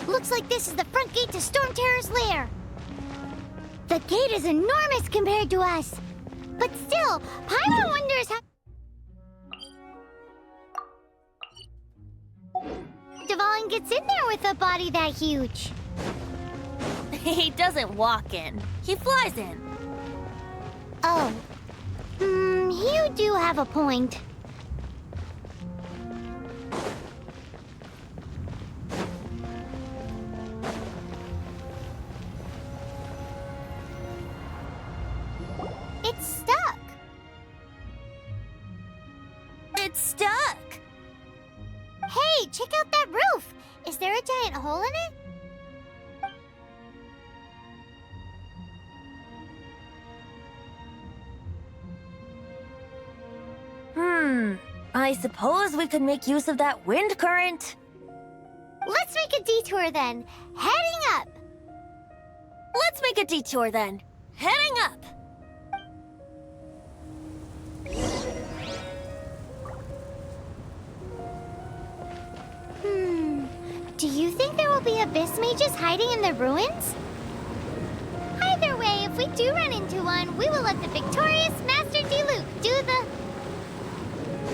Looks like this is the front gate to Stormterror's lair. The gate is enormous compared to us. But still, Paimon wonders how... Dvalin gets in there with a body that huge. He doesn't walk in. He flies in. Oh. You do have a point. It's stuck. It's stuck. Hey, check out that roof. Is there a giant hole in it? I suppose we could make use of that wind current. Let's make a detour then. Heading up. Let's make a detour then. Heading up. Do you think there will be abyss mages hiding in the ruins? Either way, if we do run into one, we will let the victorious Master Diluc do the...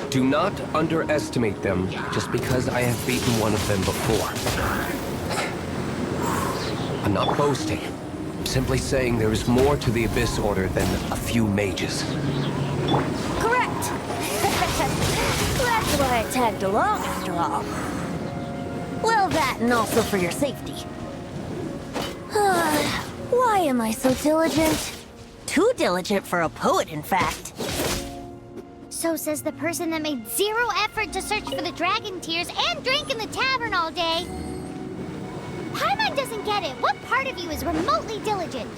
Do not underestimate them just because I have beaten one of them before. I'm not boasting. I'm simply saying there is more to the Abyss Order than a few mages. Correct. That's why I tagged along after all. Well, that and also for your safety. Why am I so diligent? Too diligent for a poet, in fact. So says the person that made zero effort to search for the dragon tears and drank in the tavern all day. Paimon doesn't get it. What part of you is remotely diligent?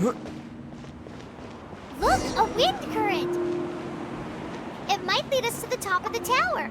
Look, a wind current! It might lead us to the top of the tower.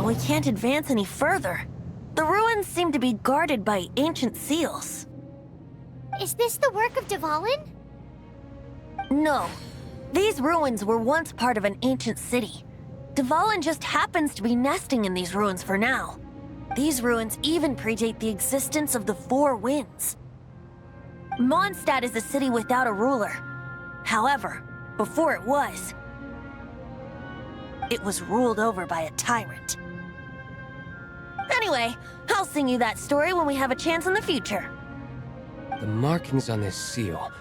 We can't advance any further. The ruins seem to be guarded by ancient seals. Is this the work of Dvalin? No. These ruins were once part of an ancient city. Dvalin just happens to be nesting in these ruins for now. These ruins even predate the existence of the Four Winds. Mondstadt is a city without a ruler. However, before it was ruled over by a tyrant. Anyway, I'll sing you that story when we have a chance in the future. The markings on this seal.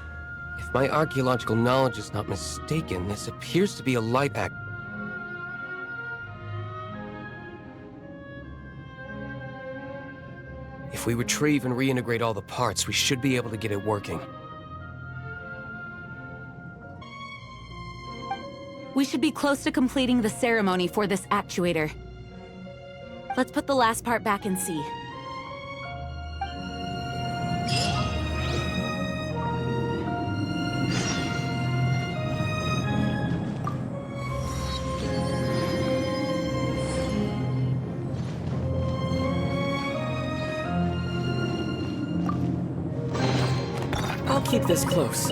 If my archaeological knowledge is not mistaken, this appears to be a light act. If we retrieve and reintegrate all the parts, we should be able to get it working. We should be close to completing the ceremony for this actuator. Let's put the last part back and see. I'll keep this close.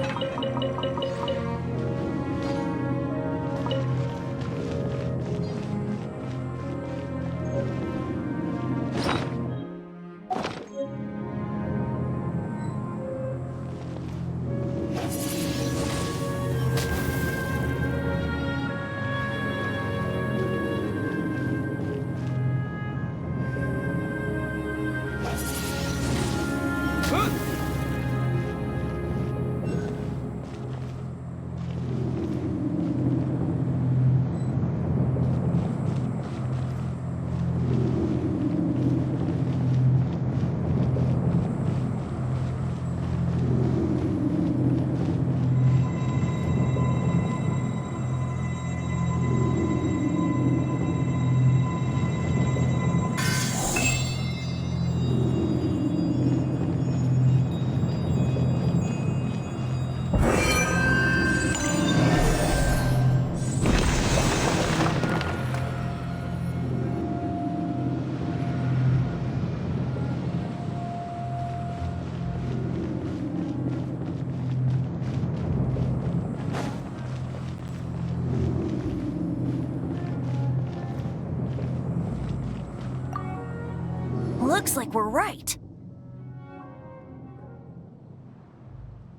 Looks like we're right.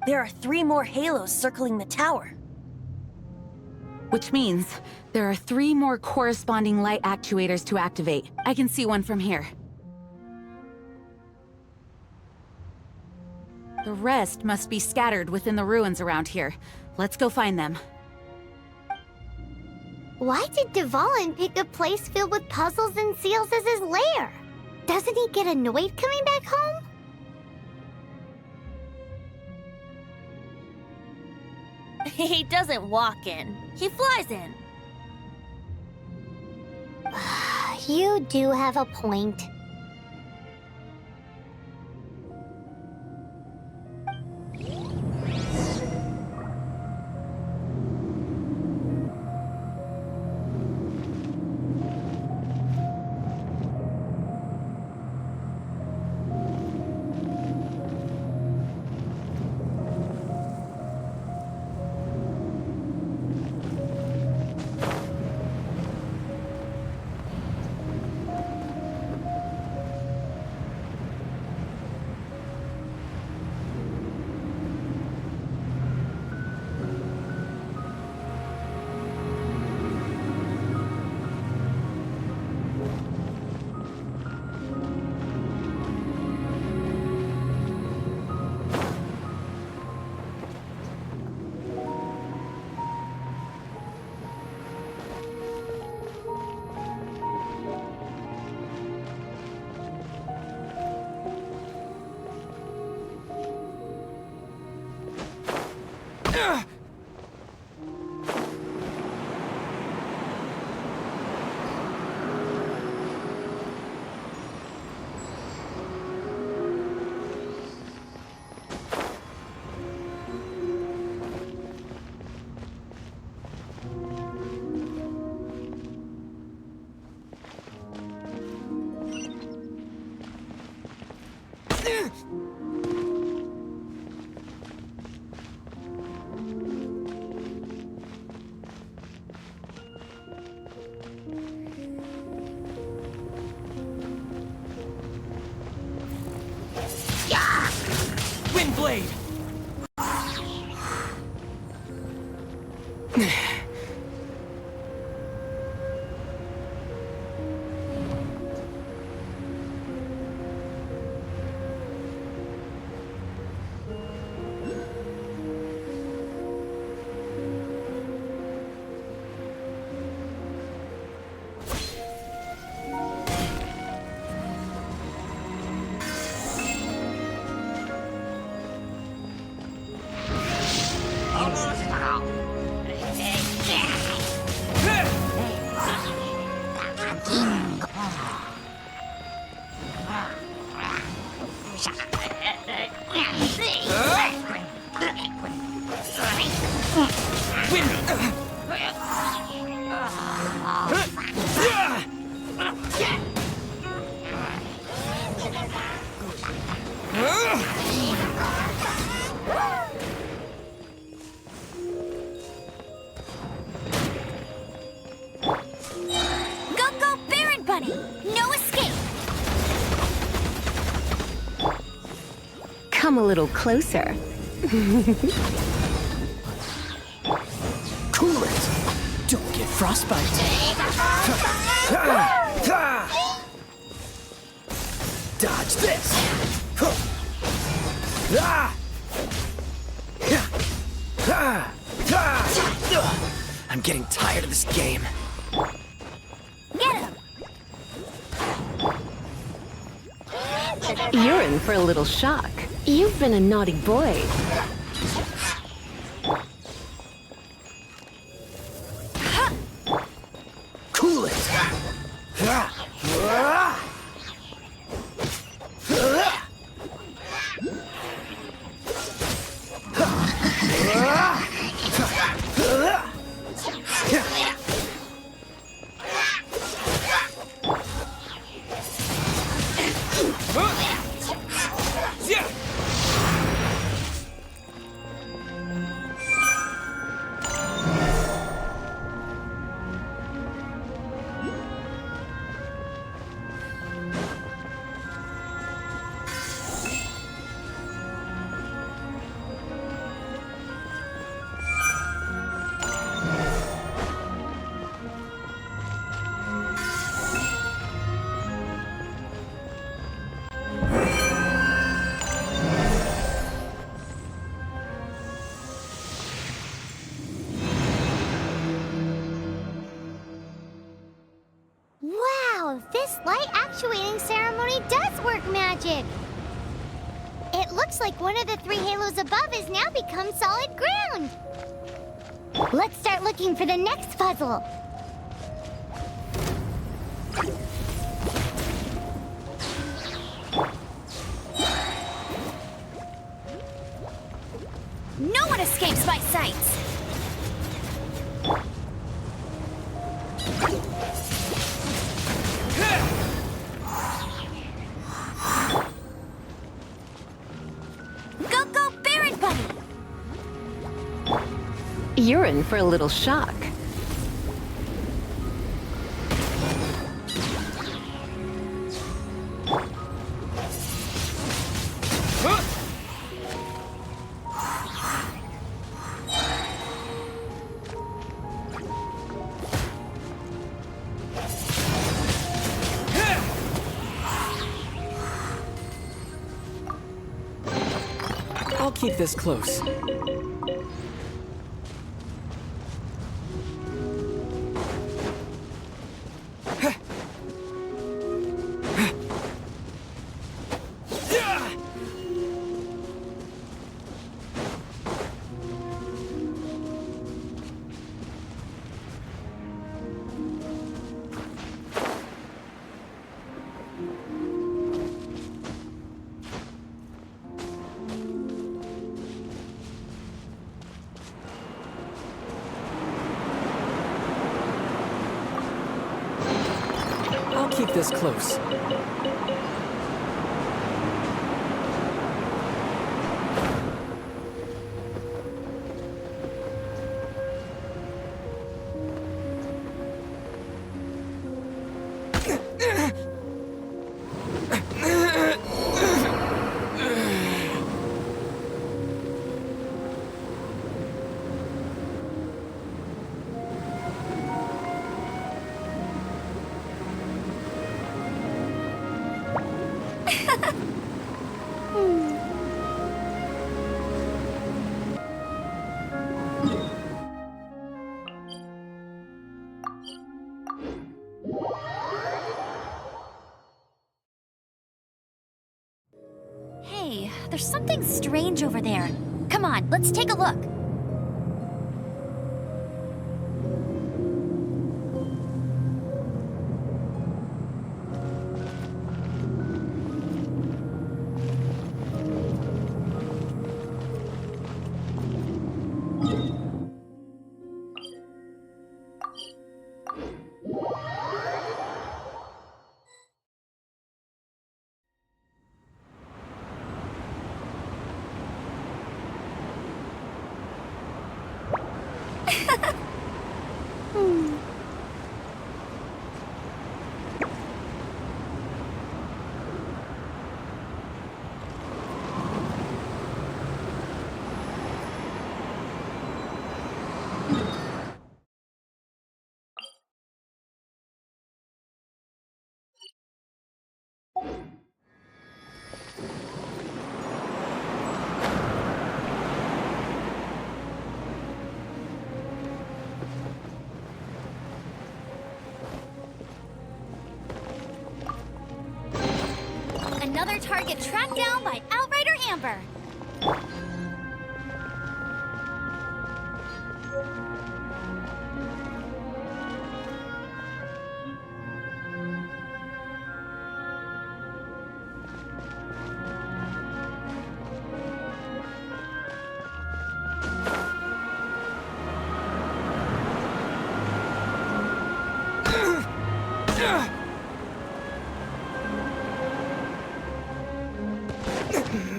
There are 3 more halos circling the tower. Which means there are 3 more corresponding light actuators to activate. I can see one from here. The rest must be scattered within the ruins around here. Let's go find them. Why did Dvalin pick a place filled with puzzles and seals as his lair? Doesn't he get annoyed coming back home? He doesn't walk in. He flies in. You do have a point. Windblade! Go, Baron Bunny! No escape! Come a little closer. Cool it! Don't get frostbite! Dodge this! I'm getting tired of this game. Get him! You're in for a little shock. You've been a naughty boy. Cool it! Wow, this light actuating ceremony does work magic! It looks like one of the three halos above has now become solid ground! Let's start looking for the next puzzle! No one escapes my sights! Go, go, Baron Bunny! You're in for a little shock. I'll keep this close. I'll keep this close. Hey, there's something strange over there. Come on, let's take a look. Another target tracked down by Outrider Amber.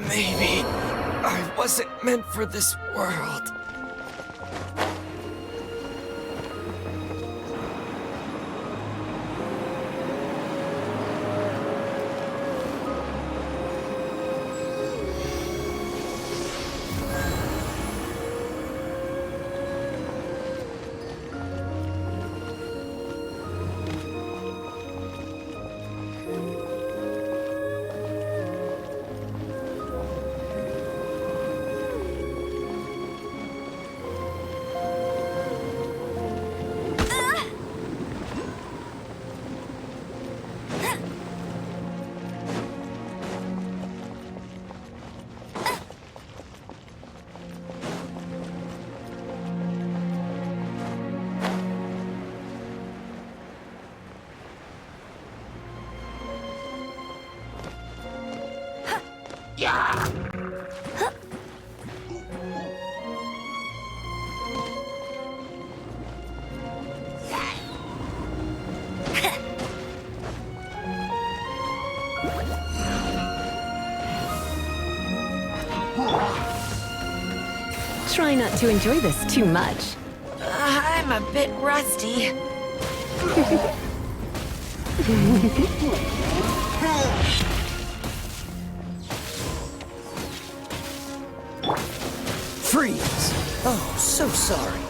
Maybe I wasn't meant for this world. Try not to enjoy this too much. I'm a bit rusty. Freeze! Oh, so sorry.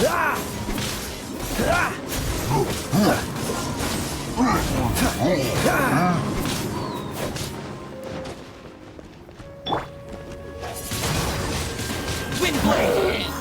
Ah! Ah! Windblade!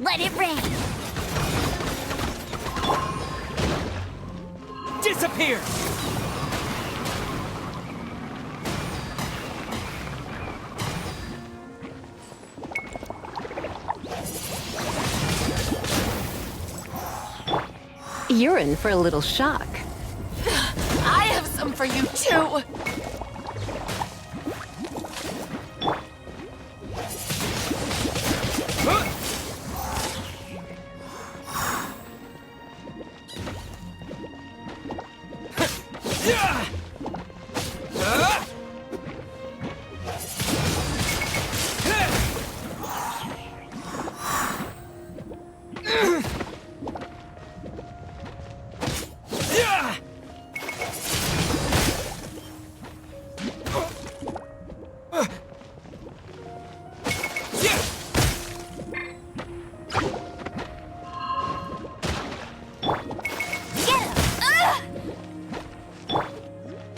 Let it rain! Disappear! You're in for a little shock. I have some for you too.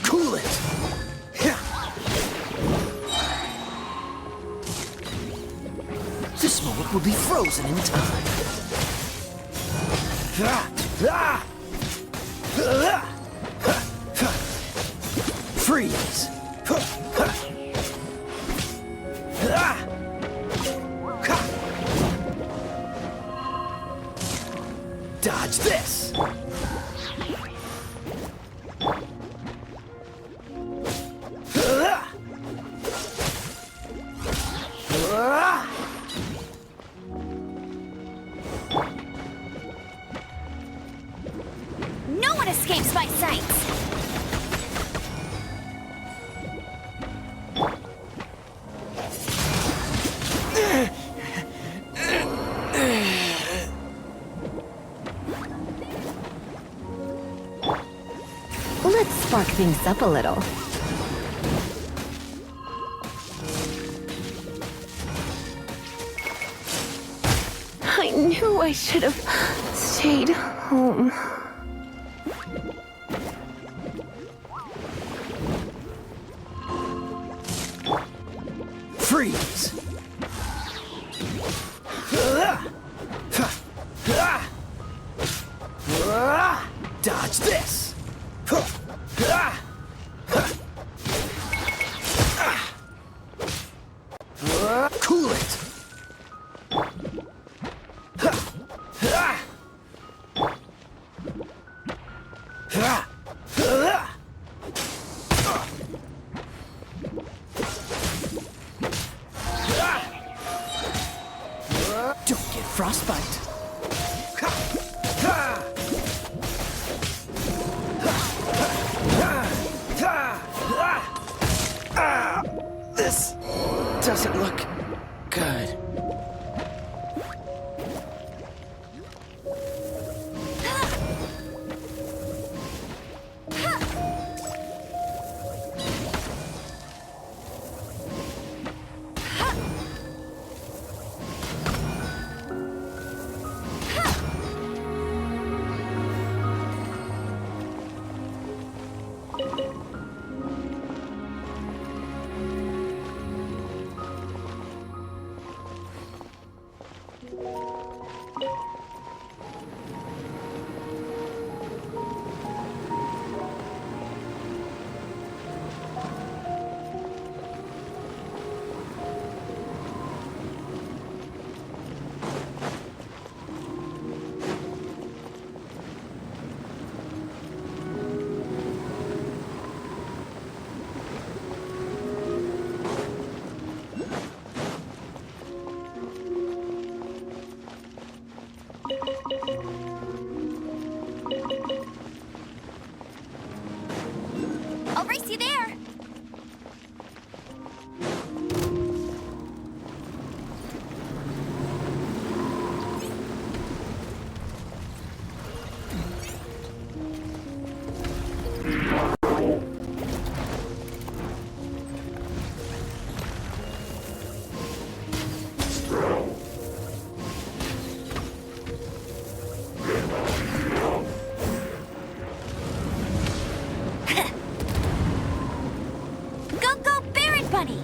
Cool it! This moment will be frozen in time. Freeze! Dodge this! No one escapes my sights! Let's spark things up a little. I knew I should have stayed home. Freeze! Dodge this! Cool it! doesn't look good. I'll race you there. Go, go, Baron Bunny!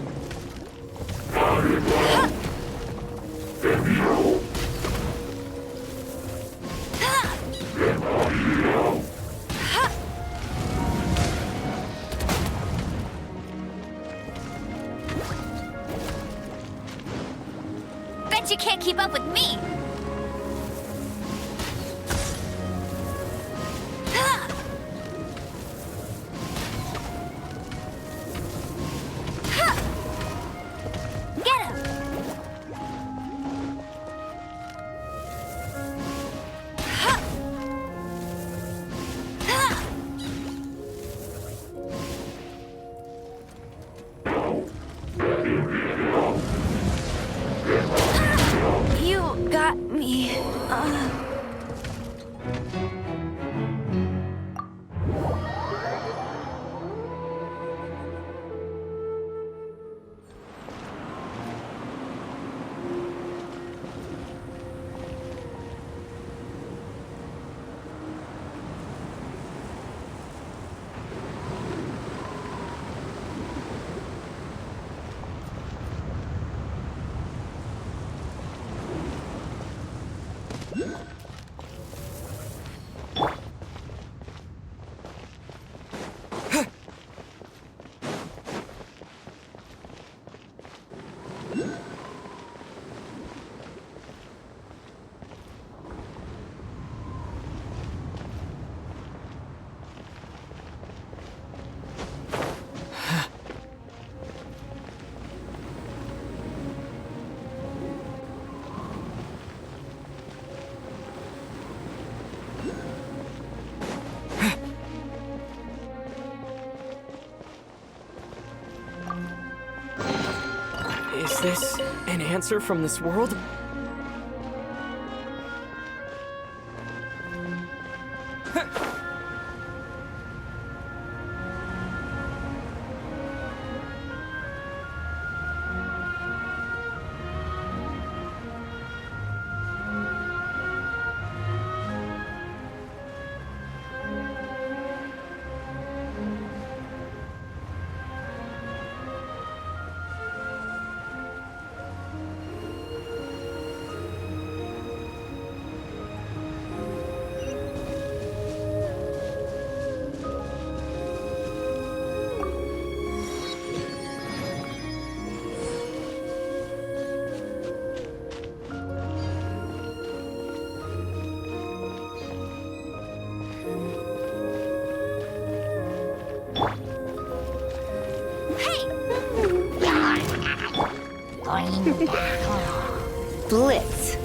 Bet you can't keep up with me! Get him! You got me. Is this an answer from this world? Blitz.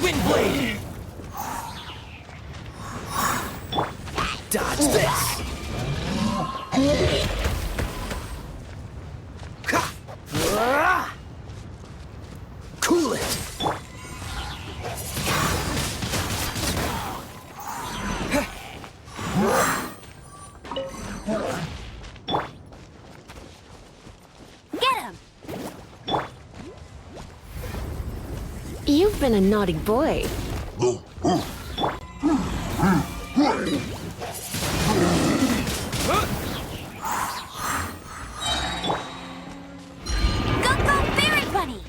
Windblade! Dodge this! Cool it! Get him! You've been a naughty boy. Go, go, Fairy Bunny!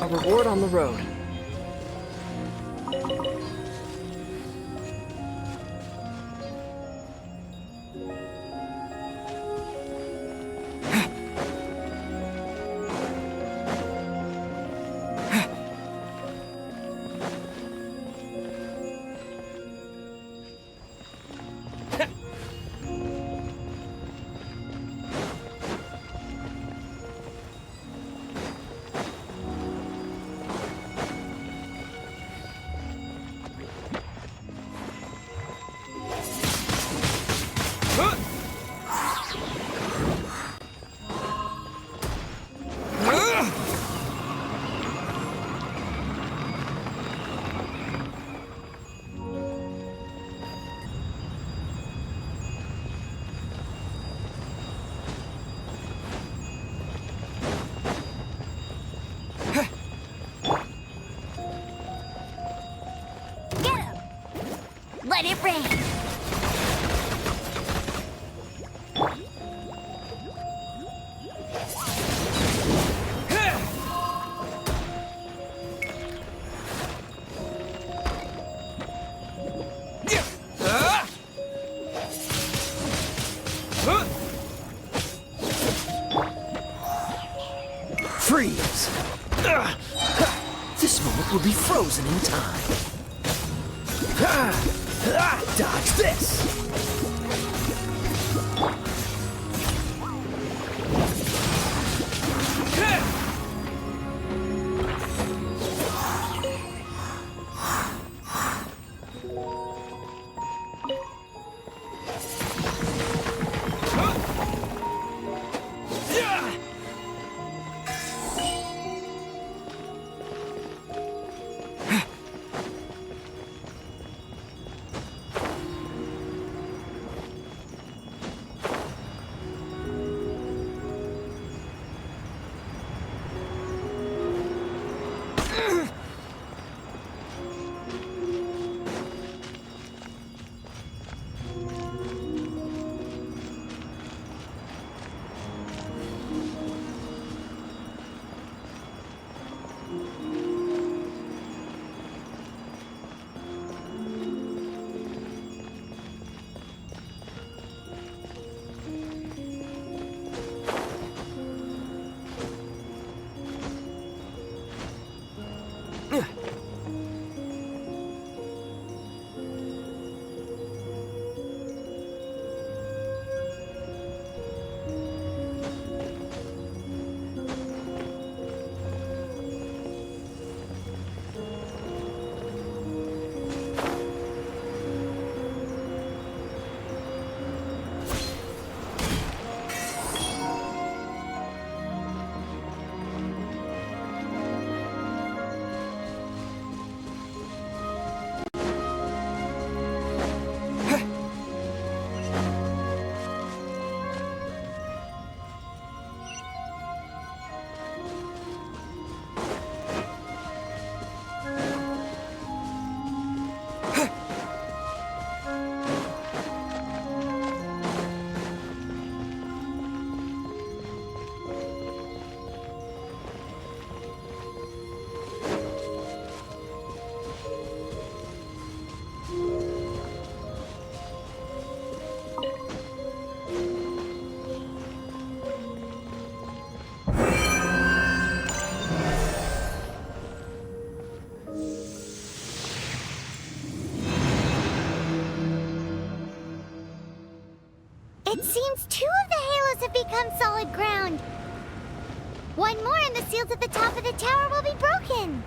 A reward on the road. Let it rain! Freeze! This moment will be frozen in time. Dodge this! It seems 2 of the halos have become solid ground. One more and the seals at the top of the tower will be broken.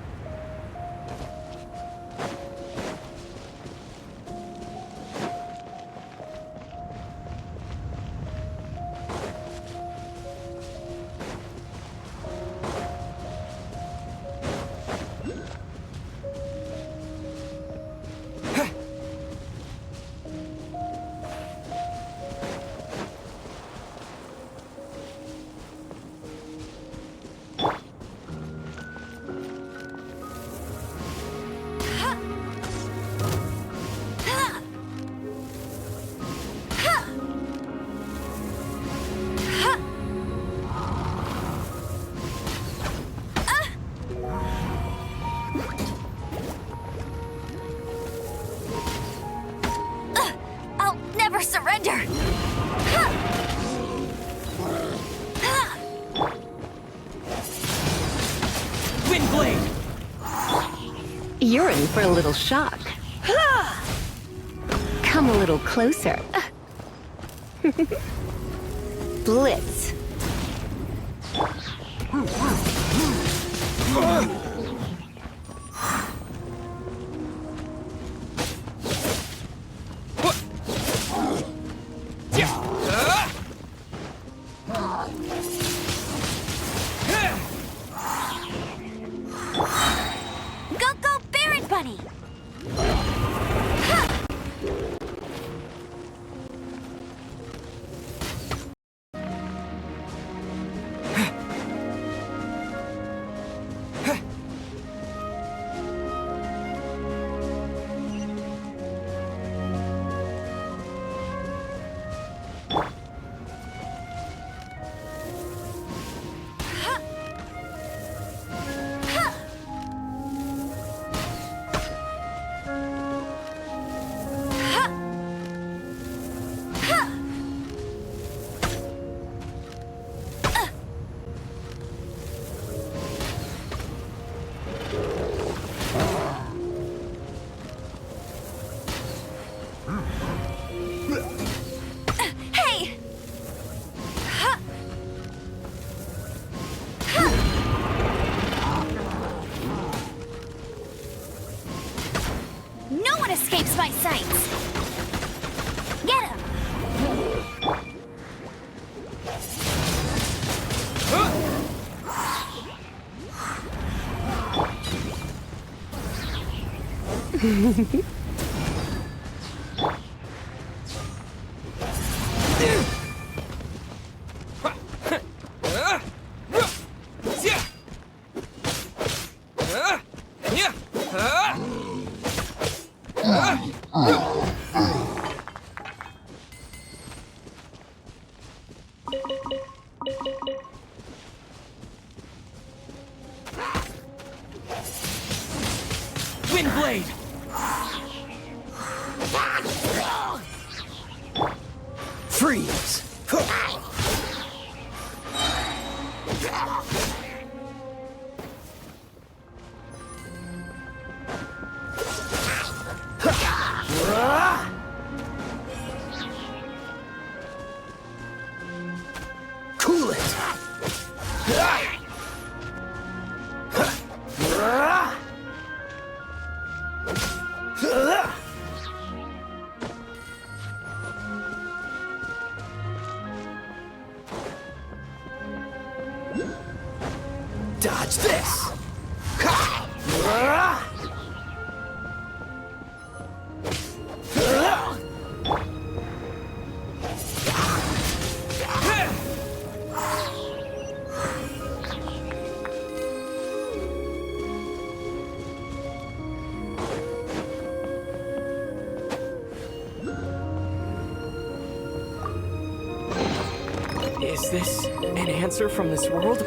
I'll never surrender! Windblade! You're in for a little shock. Come a little closer. Blitz. Go, go, Baron Bunny! Hey! No one escapes my sights! Get him! Windblade! Freeze! Cool it! Dodge this! Is this an answer from this world?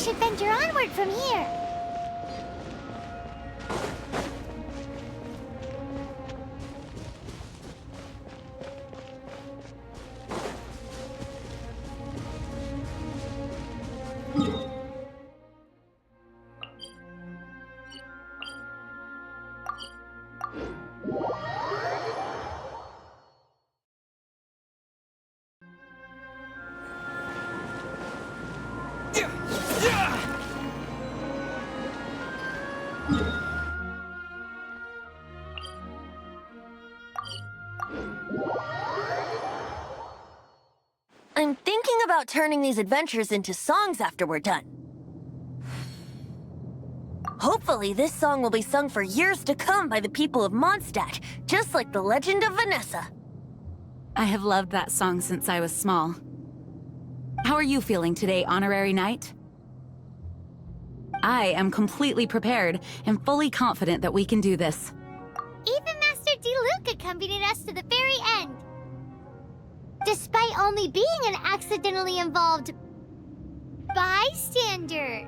should venture onward from here. I'm thinking about turning these adventures into songs after we're done. Hopefully, this song will be sung for years to come by the people of Mondstadt, just like the legend of Vanessa. I have loved that song since I was small. How are you feeling today, Honorary Knight? I am completely prepared and fully confident that we can do this. Even Master Diluc accompanied us to the very end. Despite only being an accidentally involved bystander.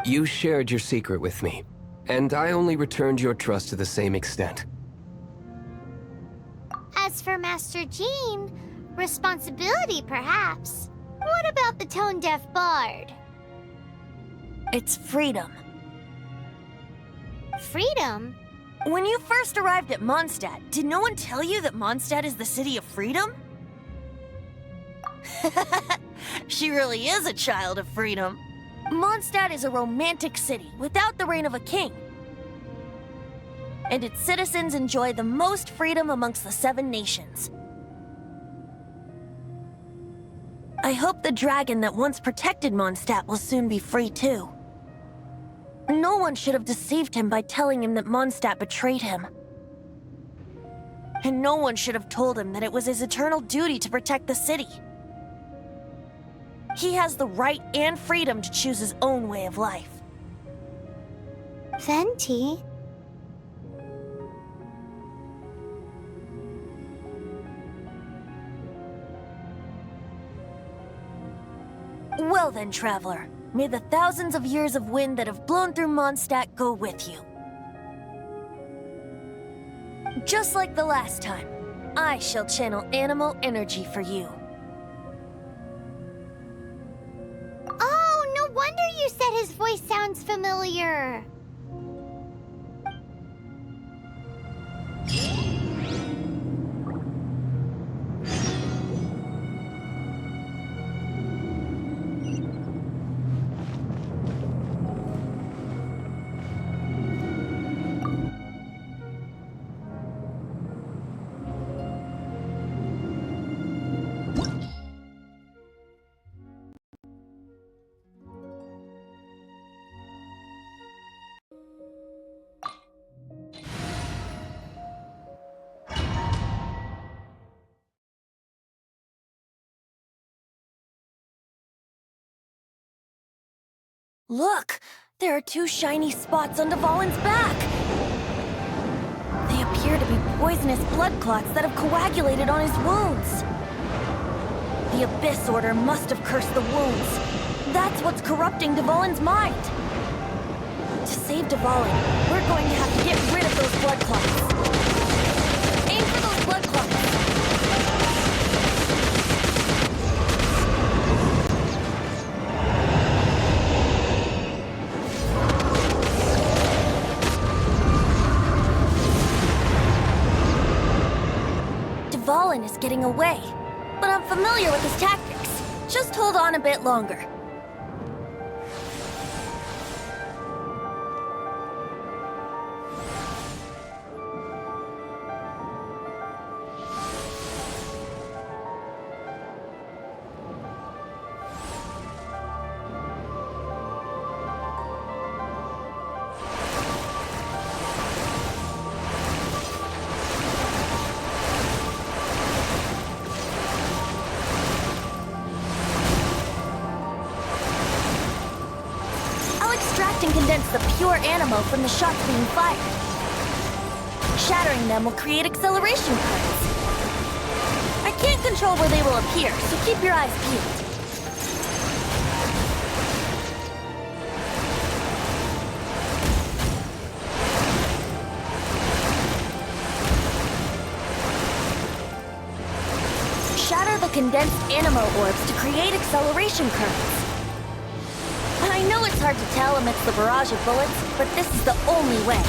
You shared your secret with me, and I only returned your trust to the same extent. As for Master Jean, responsibility perhaps. What about the tone-deaf bard? It's freedom. Freedom? When you first arrived at Mondstadt, did no one tell you that Mondstadt is the city of freedom? She really is a child of freedom. Mondstadt is a romantic city without the reign of a king. And its citizens enjoy the most freedom amongst the 7 nations. I hope the dragon that once protected Mondstadt will soon be free too. No one should have deceived him by telling him that Mondstadt betrayed him. And no one should have told him that it was his eternal duty to protect the city. He has the right and freedom to choose his own way of life. Venti? Well then, traveler, may the thousands of years of wind that have blown through Mondstadt go with you. Just like the last time, I shall channel animal energy for you. Oh, no wonder you said his voice sounds familiar. Look! There are 2 shiny spots on Dvalin's back! They appear to be poisonous blood clots that have coagulated on his wounds. The Abyss Order must have cursed the wounds. That's what's corrupting Dvalin's mind. To save Dvalin, we're going to have to get rid of those blood clots. Aim for those blood clots! Dvalin is getting away, but I'm familiar with his tactics. Just hold on a bit longer. And condense the pure animo from the shots being fired. Shattering them will create acceleration currents. I can't control where they will appear, so keep your eyes peeled. condensed animo orbs to create acceleration currents. I know it's hard to tell amidst the barrage of bullets, but this is the only way.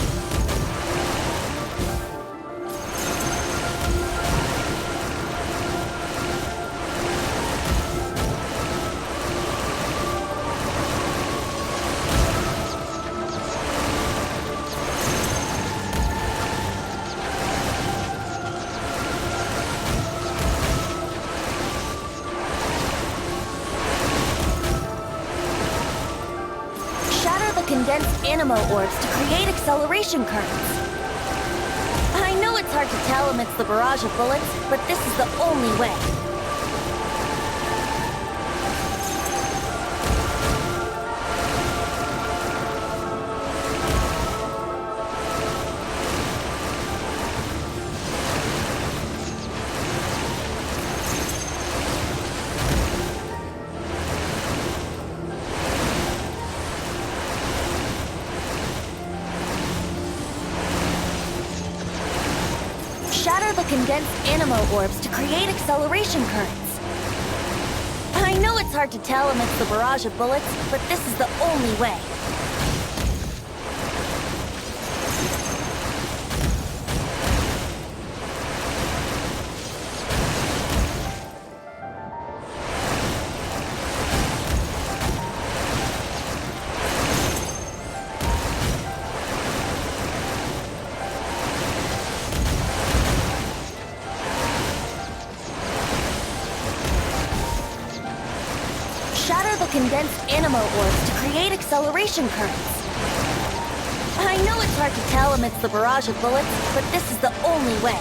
Condensed animo orbs to create acceleration currents. I know it's hard to tell amidst the barrage of bullets, but this is the only way. Shatter the condensed animo orbs to create acceleration currents. I know it's hard to tell amidst the barrage of bullets, but this is the only way. Shatter the condensed animo orbs to create acceleration currents. I know it's hard to tell amidst the barrage of bullets, but this is the only way.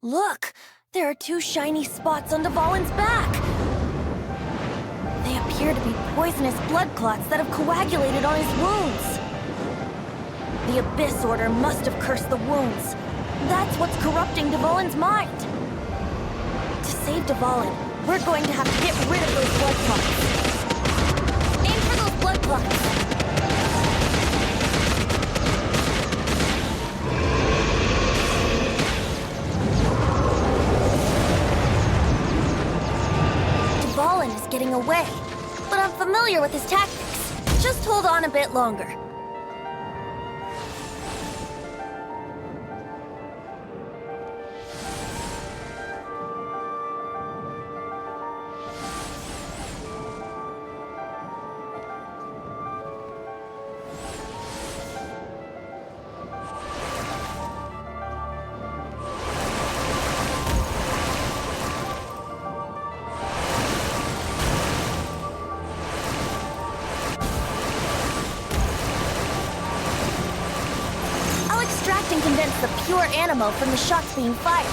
Look! There are two shiny spots on Dvalin's back! They appear to be poisonous blood clots that have coagulated on his wounds. The Abyss Order must have cursed the wounds. That's what's corrupting Dvalin's mind. To save Dvalin, we're going to have to get rid of those blood clots. Aim for those blood clots! Dvalin is getting away, but I'm familiar with his tactics. Just hold on a bit longer. sense the pure animo from the shots being fired.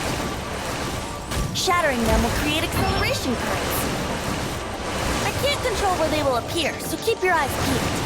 Shattering them will create acceleration currents. I can't control where they will appear, so keep your eyes peeled.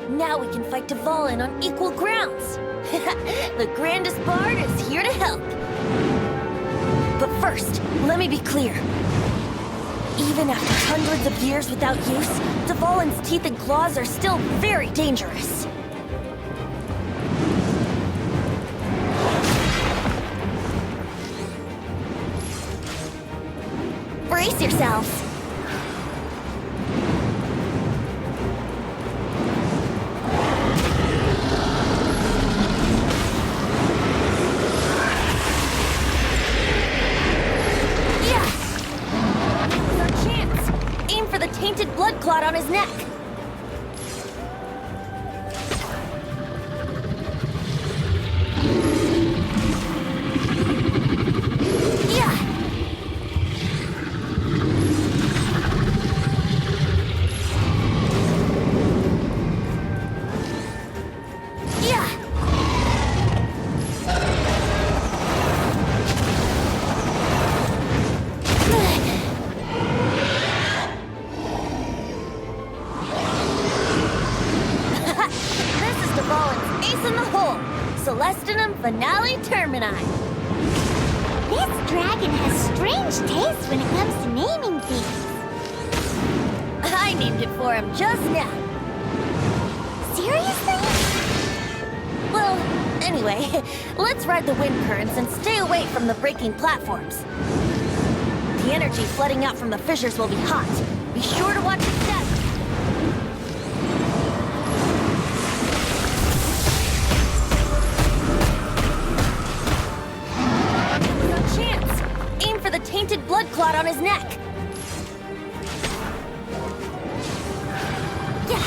Now we can fight Dvalin on equal grounds. The grandest bard is here to help. But first, let me be clear. Even after hundreds of years without use, Dvalin's teeth and claws are still very dangerous. Brace yourselves. clot on his neck. Yeah. Yeah. This is Dvalin's ace in the hole. Celestinum Finale Termini. This dragon has strange taste when it comes to naming things. I named it for him just now. Seriously? Well, anyway, let's ride the wind currents and stay away from the breaking platforms. The energy flooding out from the fissures will be hot. Be sure to watch your step. No chance. Aim for the tainted blood clot on his neck. Yeah.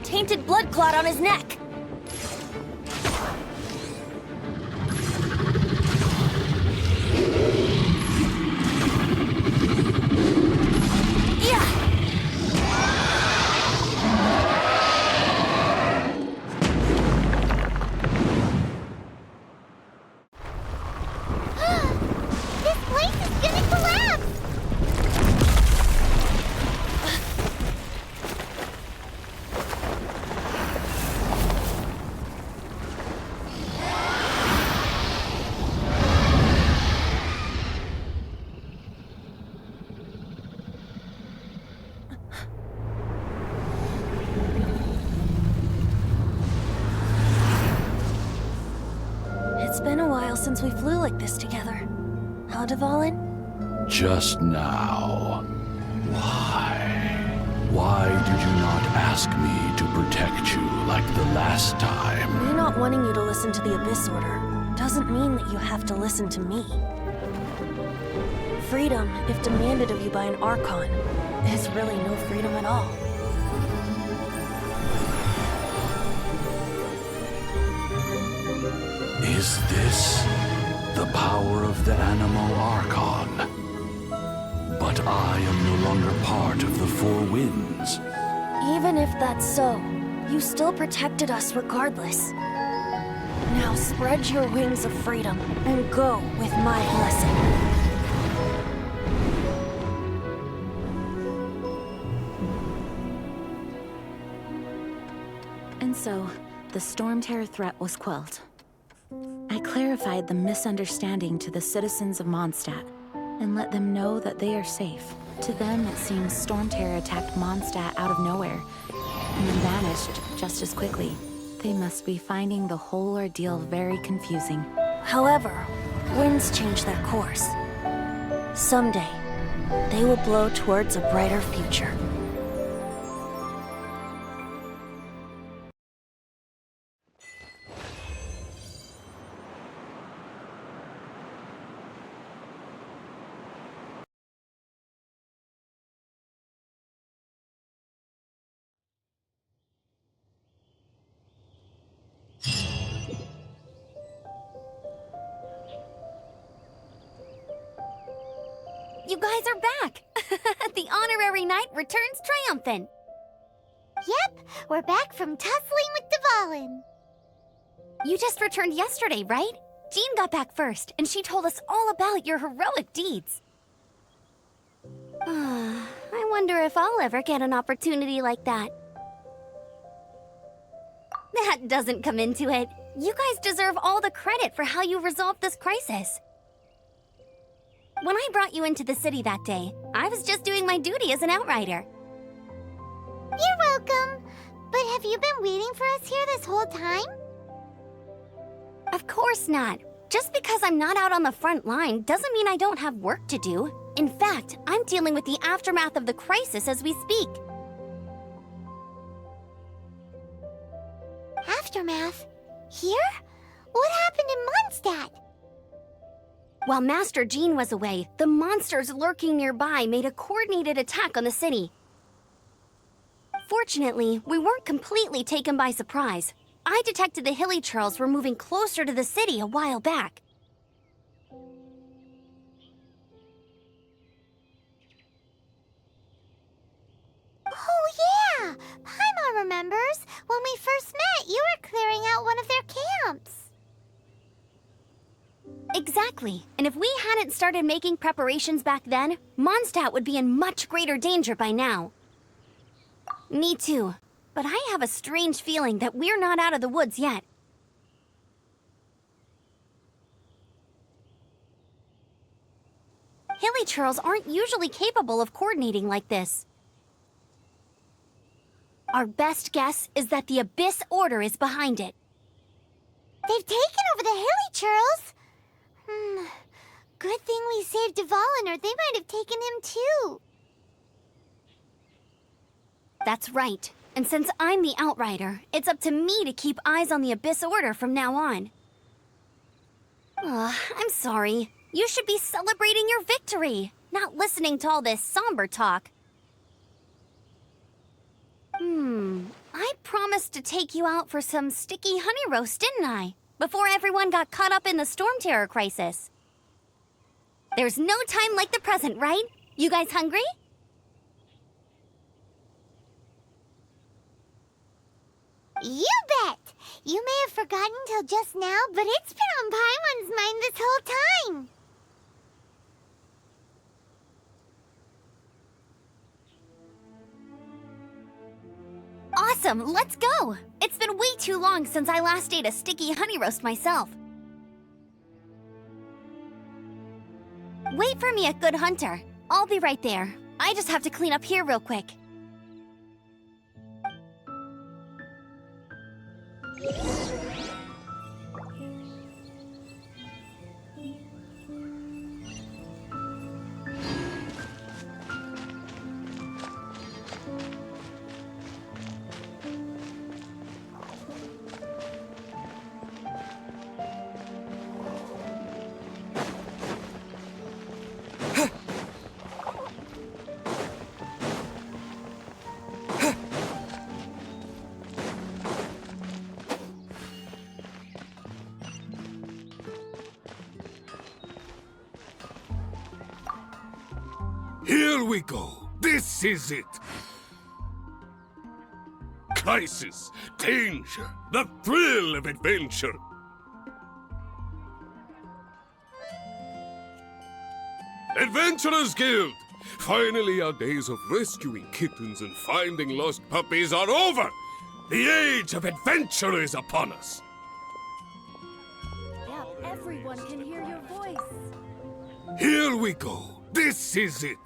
Tainted blood clot on his neck. Yeah. This place is gonna collapse! It's been a while since we flew like this together. Huh, Dvalin? Just now. Why? Why did you not ask me to protect you like the last time? Me not wanting you to listen to the Abyss Order doesn't mean that you have to listen to me. Freedom, if demanded of you by an Archon, is really no freedom at all. Is this the power of the Animo Archon? But I am no longer part of the Four Winds. Even if that's so, you still protected us regardless. Now spread your wings of freedom and go with my blessing. And so, the Stormterror threat was quelled. I clarified the misunderstanding to the citizens of Mondstadt, and let them know that they are safe. To them, it seems Stormterror attacked Mondstadt out of nowhere, and then vanished just as quickly. They must be finding the whole ordeal very confusing. However, winds change their course. Someday, they will blow towards a brighter future. You guys are back! The honorary knight returns triumphant! Yep, we're back from tussling with Dvalin. You just returned yesterday, right? Jean got back first, and she told us all about your heroic deeds. I wonder if I'll ever get an opportunity like that. That doesn't come into it. You guys deserve all the credit for how you resolved this crisis. When I brought you into the city that day, I was just doing my duty as an outrider. You're welcome. But have you been waiting for us here this whole time? Of course not. Just because I'm not out on the front line doesn't mean I don't have work to do. In fact, I'm dealing with the aftermath of the crisis as we speak. Aftermath? Here? What happened in Mondstadt? While Master Jean was away, the monsters lurking nearby made a coordinated attack on the city. Fortunately, we weren't completely taken by surprise. I detected the Hilly Churls were moving closer to the city a while back. Oh yeah! Paimon remembers. When we first met, you were clearing out one of their camps. Exactly. And if we hadn't started making preparations back then, Mondstadt would be in much greater danger by now. Me too. But I have a strange feeling that we're not out of the woods yet. Hilly Churls aren't usually capable of coordinating like this. Our best guess is that the Abyss Order is behind it. They've taken over the Hilly Churls. Good thing we saved Dvalin, or they might have taken him too. That's right. And since I'm the Outrider, it's up to me to keep eyes on the Abyss Order from now on. I'm sorry. You should be celebrating your victory, not listening to all this somber talk. I promised to take you out for some sticky honey roast, didn't I? Before everyone got caught up in the Stormterror crisis. There's no time like the present, right? You guys hungry? You bet! You may have forgotten till just now, but it's been on Paimon's mind this whole time. Awesome, let's go! It's been way too long since I last ate a sticky honey roast myself. Wait for me at Good Hunter. I'll be right there. I just have to clean up here real quick. Here we go. This is it. Crisis, danger, the thrill of adventure. Adventurers Guild! Finally, our days of rescuing kittens and finding lost puppies are over! The age of adventure is upon us! Now everyone can hear your voice. Here we go. This is it.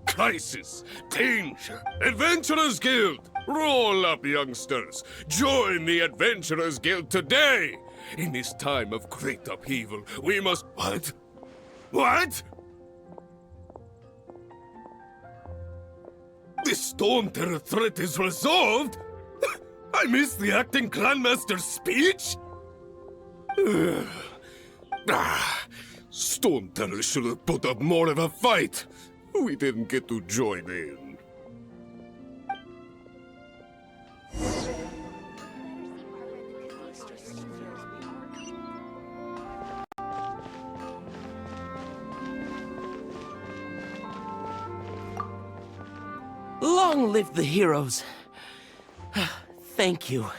Crisis, danger, Adventurers Guild! Roll up, youngsters! Join the Adventurers Guild today! In this time of great upheaval, we must... What? What? The Stormterror threat is resolved? I missed the acting clanmaster's speech? Stormterror should have put up more of a fight. We didn't get to join in. Long live the heroes. Thank you.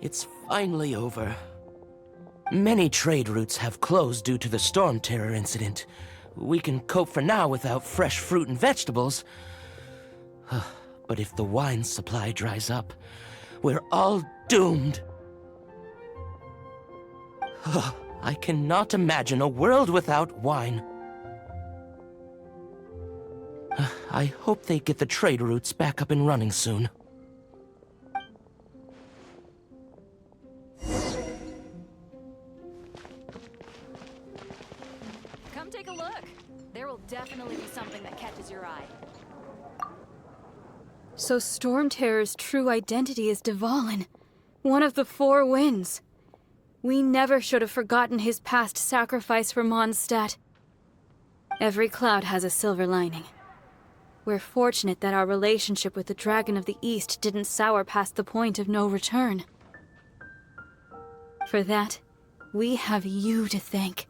It's finally over. Many trade routes have closed due to the Stormterror incident. we can cope for now without fresh fruit and vegetables. But if the wine supply dries up, we're all doomed. I cannot imagine a world without wine. I hope they get the trade routes back up and running soon. Come take a look. There will definitely be something that catches your eye. So Stormterror's true identity is Dvalin, one of the Four Winds. We never should have forgotten his past sacrifice for Mondstadt. Every cloud has a silver lining. We're fortunate that our relationship with the Dragon of the East didn't sour past the point of no return. For that, we have you to thank,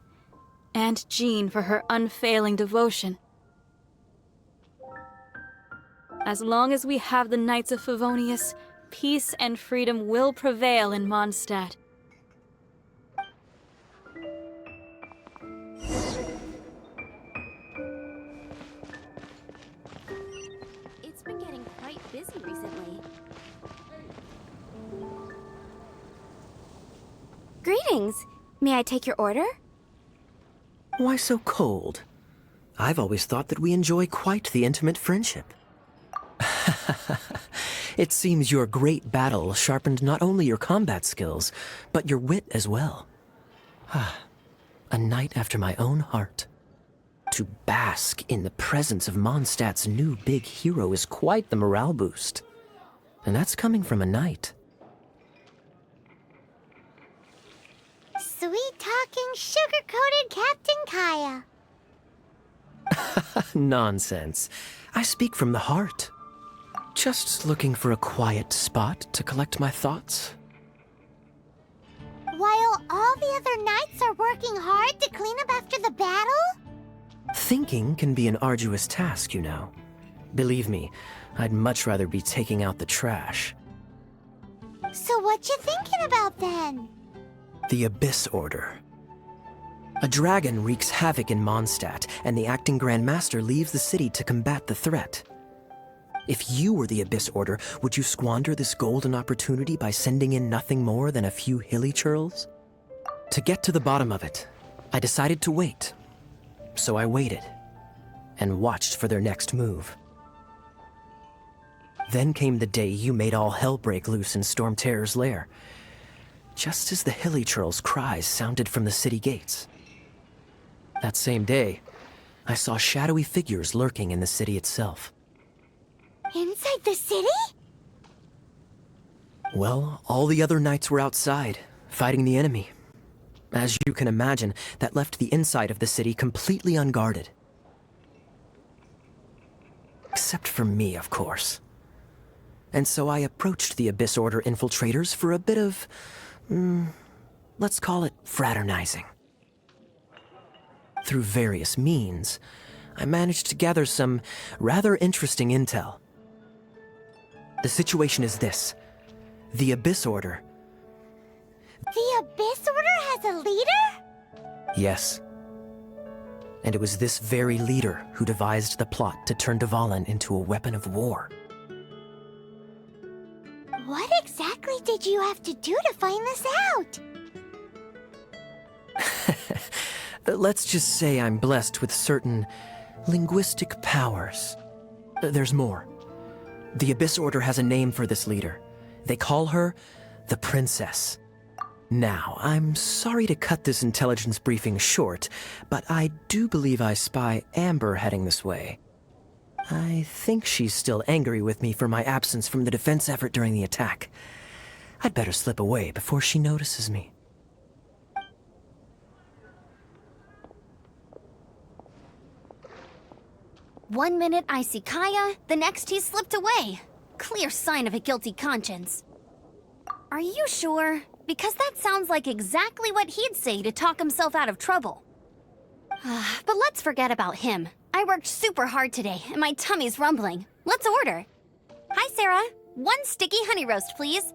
and Jean for her unfailing devotion. As long as we have the Knights of Favonius, peace and freedom will prevail in Mondstadt. It's been getting quite busy recently. Greetings. May I take your order? Why so cold? I've always thought that we enjoy quite the intimate friendship. It seems your great battle sharpened not only your combat skills, but your wit as well. A knight after my own heart. To bask in the presence of Mondstadt's new big hero is quite the morale boost. And that's coming from a knight. Sweet-talking, sugar-coated Captain Kaya. Nonsense. I speak from the heart. Just looking for a quiet spot to collect my thoughts. While all the other knights are working hard to clean up after the battle? Thinking can be an arduous task, you know. Believe me, I'd much rather be taking out the trash. So what you thinking about then? The Abyss Order. A dragon wreaks havoc in Mondstadt, and the acting Grand Master leaves the city to combat the threat. If you were the Abyss Order, would you squander this golden opportunity by sending in nothing more than a few hilly churls? To get to the bottom of it, I decided to wait. So I waited, and watched for their next move. Then came the day you made all hell break loose in Stormterror's lair, just as the hilly churls' cries sounded from the city gates. That same day, I saw shadowy figures lurking in the city itself. Inside the city? Well, all the other knights were outside, fighting the enemy. As you can imagine, that left the inside of the city completely unguarded. Except for me, of course. And so I approached the Abyss Order infiltrators for a bit of, let's call it fraternizing. Through various means, I managed to gather some rather interesting intel. The situation is this. The Abyss Order... The Abyss Order has a leader? Yes. And it was this very leader who devised the plot to turn Dvalin into a weapon of war. What exactly did you have to do to find this out? Let's just say I'm blessed with certain linguistic powers. There's more. The Abyss Order has a name for this leader. They call her the Princess. Now, I'm sorry to cut this intelligence briefing short, but I do believe I spy Amber heading this way. I think she's still angry with me for my absence from the defense effort during the attack. I'd better slip away before she notices me. One minute I see Kaya, the next he slipped away. Clear sign of a guilty conscience. Are you sure? Because that sounds like exactly what he'd say to talk himself out of trouble. But let's forget about him. I worked super hard today, and my tummy's rumbling. Let's order. Hi, Sarah. 1 sticky honey roast, please.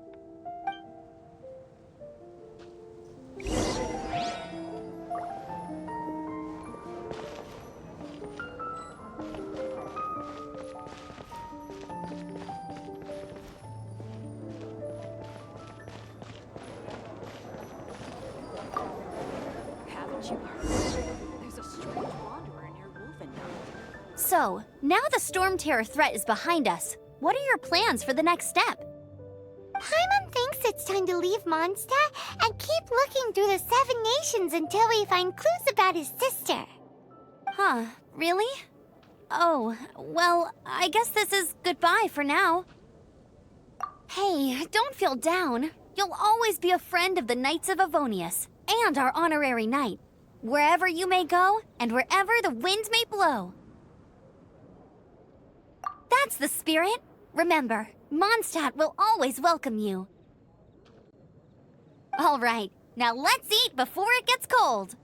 you heard. There's a strange wanderer near Wolfenbelt. So, now the Stormterror threat is behind us. What are your plans for the next step? Paimon thinks it's time to leave Mondstadt and keep looking through the 7 nations until we find clues about his sister. Huh, really? Oh, well, I guess this is goodbye for now. Hey, don't feel down. You'll always be a friend of the Knights of Avonius, and our honorary knight. Wherever you may go, and wherever the wind may blow. That's the spirit. Remember, Mondstadt will always welcome you. All right, now let's eat before it gets cold.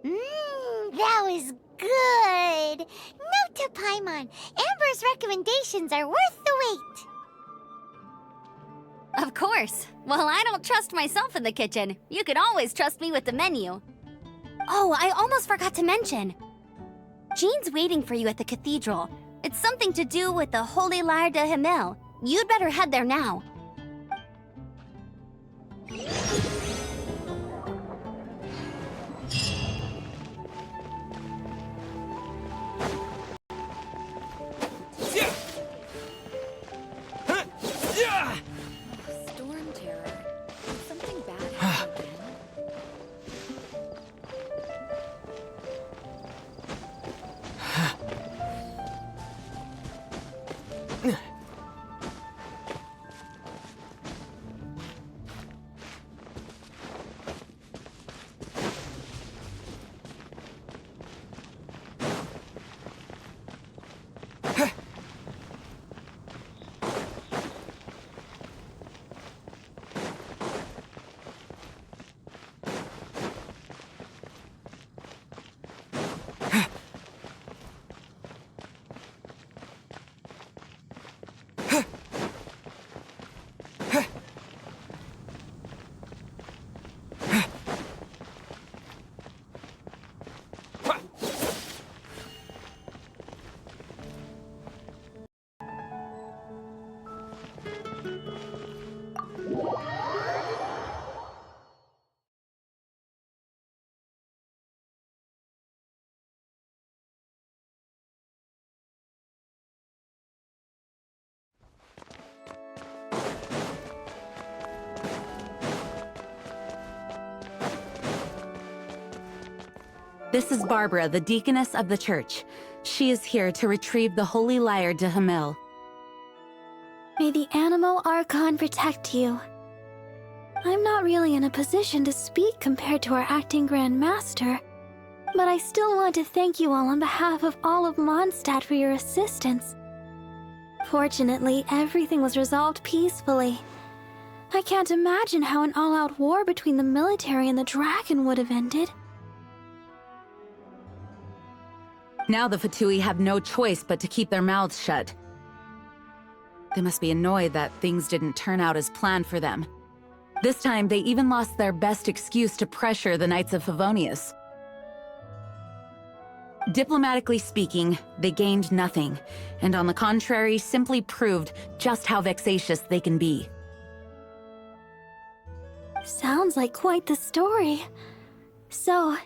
That was good. Note to Paimon, Amber's recommendations are worth the wait. Of course. Well, I don't trust myself in the kitchen. You can always trust me with the menu. Oh, I almost forgot to mention. Jean's waiting for you at the cathedral. It's something to do with the Holy Lair de Himmel. You'd better head there now. Stormterror. Did something bad happen again? This is Barbara, the deaconess of the church. She is here to retrieve the Holy Lair de Himmel. May the Animo Archon protect you. I'm not really in a position to speak compared to our acting Grand Master, but I still want to thank you all on behalf of all of Mondstadt for your assistance. Fortunately, everything was resolved peacefully. I can't imagine how an all-out war between the military and the dragon would have ended. Now the Fatui have no choice but to keep their mouths shut. They must be annoyed that things didn't turn out as planned for them. This time, they even lost their best excuse to pressure the Knights of Favonius. Diplomatically speaking, they gained nothing, and on the contrary, simply proved just how vexatious they can be. Sounds like quite the story. So,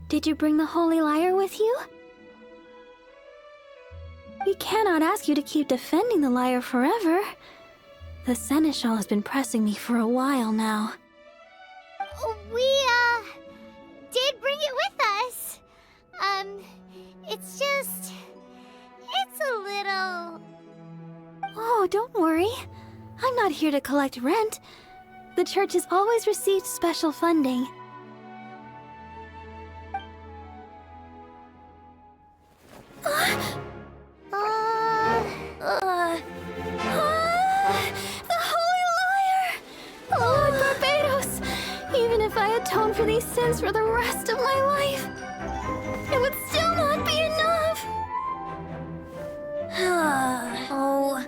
did you bring the Holy Lyre with you? We cannot ask you to keep defending the lyre forever. The Seneschal has been pressing me for a while now. We, did bring it with us. It's just... it's a little... Oh, don't worry. I'm not here to collect rent. The church has always received special funding. The Holy Lyre! Lord Barbados! Even if I atone for these sins for the rest of my life, it would still not be enough! Oh,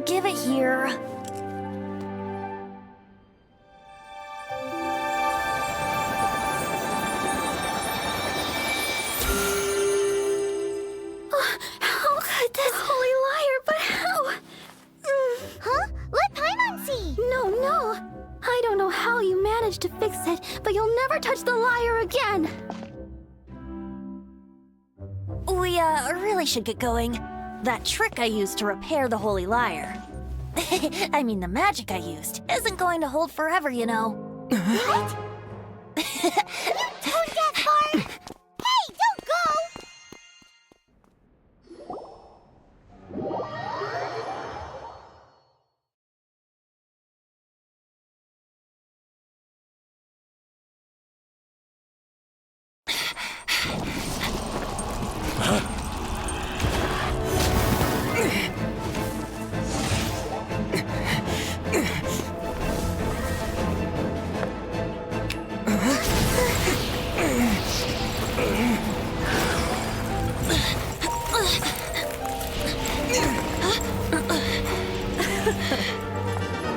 give it here. How could this Holy Lyre, but how? Huh? Let Paimon you managed to fix it, but you'll never touch the lyre again! We, really should get going. That trick I used to repair the Holy Lyre. I mean, the magic I used isn't going to hold forever, you know. What? You tone-deaf bard! Hey, don't go!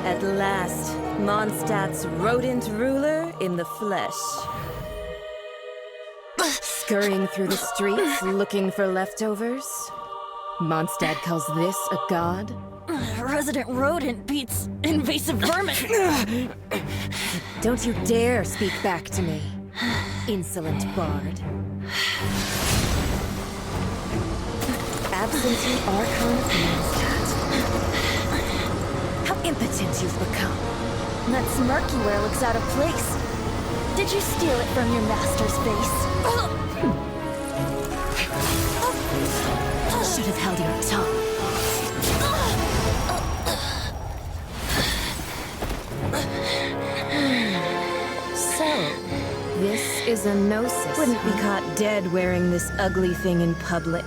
At last, Mondstadt's rodent ruler in the flesh. Scurrying through the streets looking for leftovers? Mondstadt calls this a god? Resident rodent beats invasive vermin. Don't you dare speak back to me, insolent bard. Absentee Archon of Mondstadt. How impotent you've become. That smirk you wear looks out of place. Did you steal it from your master's face? Should have held your tongue. So, this is a gnosis. Wouldn't be caught dead wearing this ugly thing in public.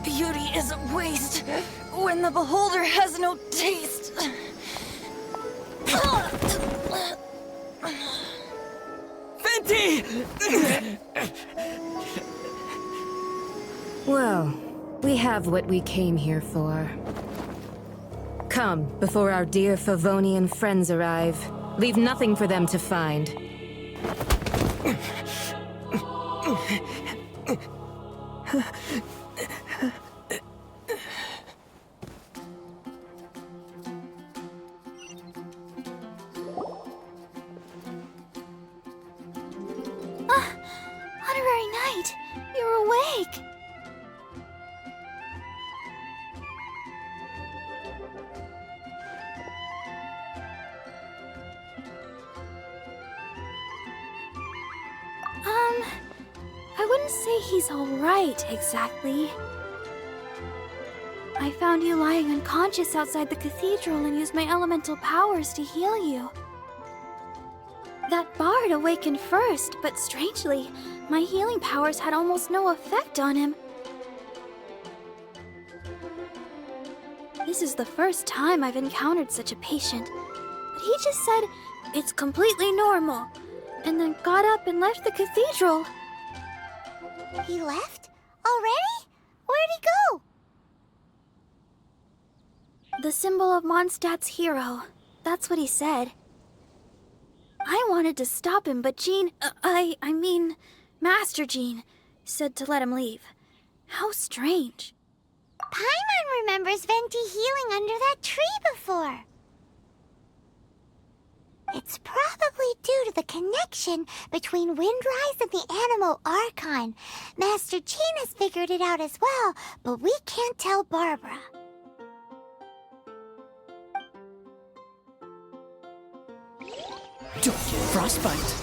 Beauty is a waste when the beholder has no taste. Venti! Well, we have what we came here for. Come, before our dear Favonian friends arrive. Leave nothing for them to find. Honorary Knight, you're awake! I wouldn't say he's alright, exactly. I found you lying unconscious outside the cathedral and used my elemental powers to heal you. That bard awakened first, but strangely, my healing powers had almost no effect on him. This is the first time I've encountered such a patient, but he just said, "It's completely normal," and then got up and left the cathedral. He left? Already? Where'd he go? The symbol of Mondstadt's hero. That's what he said. I wanted to stop him, but Jean, I mean, Master Jean, said to let him leave. How strange. Paimon remembers Venti healing under that tree before. It's probably due to the connection between Windrise and the Animal Archon. Master Jean has figured it out as well, but we can't tell Barbara. Don't get frostbite.